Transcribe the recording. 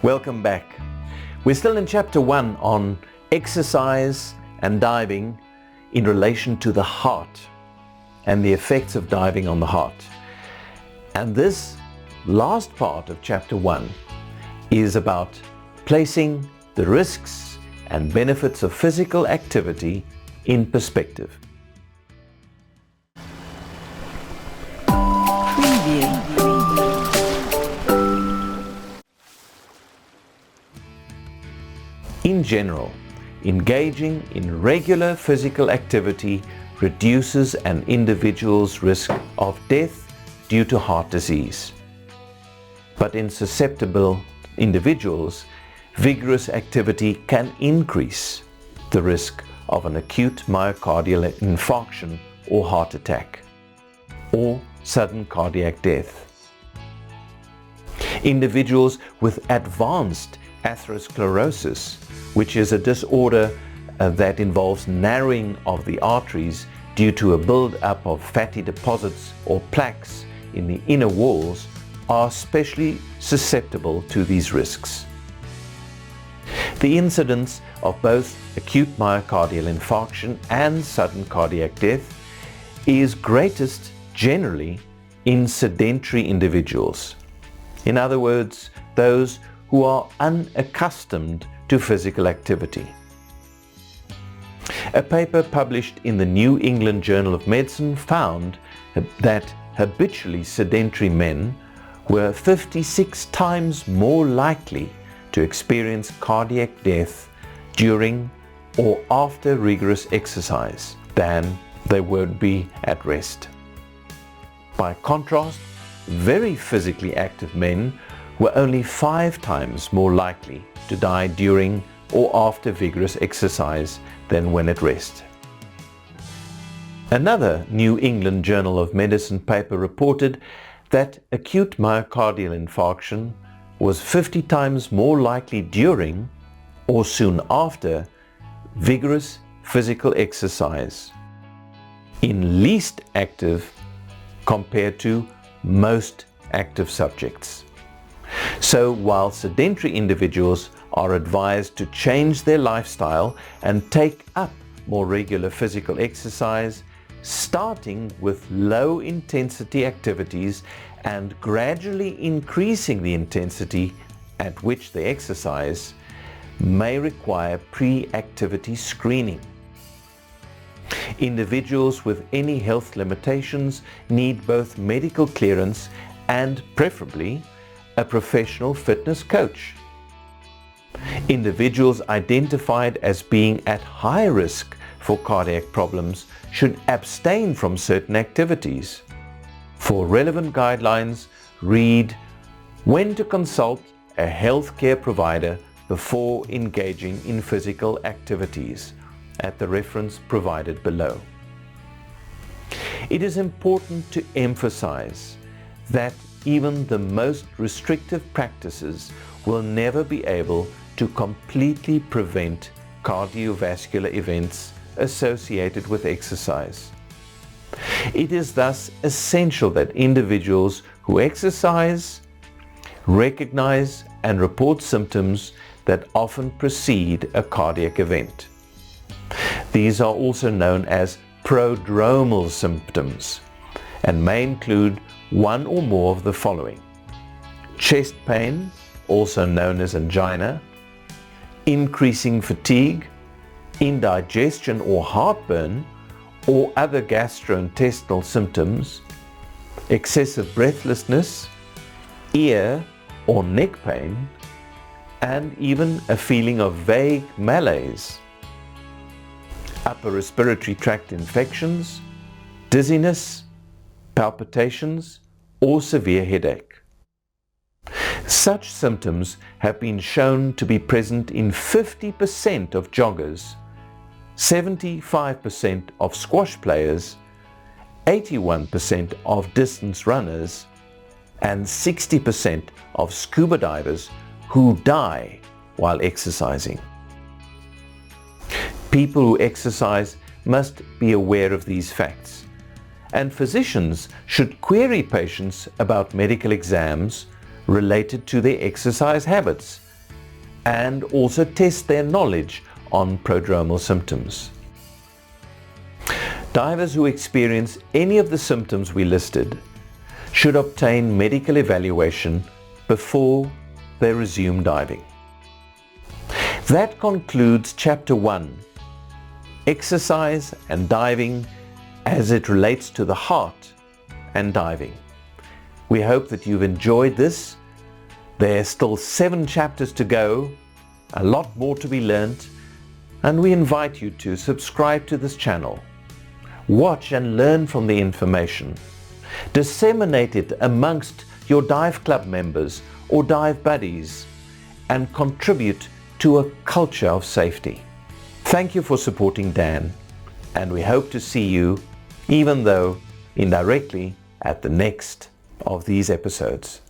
Welcome back. We're still in chapter 1 on exercise and diving in relation to the heart and the effects of diving on the heart. And this last part of chapter 1 is about placing the risks and benefits of physical activity in perspective. In general, engaging in regular physical activity reduces an individual's risk of death due to heart disease. But in susceptible individuals, vigorous activity can increase the risk of an acute myocardial infarction or heart attack, or sudden cardiac death. Individuals with advanced atherosclerosis, which is a disorder that involves narrowing of the arteries due to a build-up of fatty deposits or plaques in the inner walls, are especially susceptible to these risks. The incidence of both acute myocardial infarction and sudden cardiac death is greatest generally in sedentary individuals. In other words, those who are unaccustomed to physical activity. A paper published in the New England Journal of Medicine found that habitually sedentary men were 56 times more likely to experience cardiac death during or after rigorous exercise than they would be at rest. By contrast, very physically active men were only 5 times more likely to die during or after vigorous exercise than when at rest. Another New England Journal of Medicine paper reported that acute myocardial infarction was 50 times more likely during or soon after vigorous physical exercise in least active compared to most active subjects. So while sedentary individuals are advised to change their lifestyle and take up more regular physical exercise, starting with low intensity activities and gradually increasing the intensity at which they exercise, may require pre-activity screening. Individuals with any health limitations need both medical clearance and preferably a professional fitness coach. Individuals identified as being at high risk for cardiac problems should abstain from certain activities. For relevant guidelines, read When to consult a healthcare provider before engaging in physical activities at the reference provided below. It is important to emphasize that even the most restrictive practices will never be able to completely prevent cardiovascular events associated with exercise. It is thus essential that individuals who exercise recognize and report symptoms that often precede a cardiac event. These are also known as prodromal symptoms and may include one or more of the following: chest pain, also known as angina, increasing fatigue, indigestion or heartburn, or other gastrointestinal symptoms, excessive breathlessness, ear or neck pain, and even a feeling of vague malaise, upper respiratory tract infections, dizziness, palpitations, or severe headache. Such symptoms have been shown to be present in 50% of joggers, 75% of squash players, 81% of distance runners, and 60% of scuba divers who die while exercising. People who exercise must be aware of these facts, and physicians should query patients about medical exams related to their exercise habits and also test their knowledge on prodromal symptoms. Divers who experience any of the symptoms we listed should obtain medical evaluation before they resume diving. That concludes Chapter 1, Exercise and Diving as it relates to the heart and diving. We hope that you've enjoyed this. There are still 7 chapters to go, a lot more to be learnt, and we invite you to subscribe to this channel. Watch and learn from the information. Disseminate it amongst your dive club members or dive buddies and contribute to a culture of safety. Thank you for supporting Dan, and we hope to see you, even though indirectly, at the next of these episodes.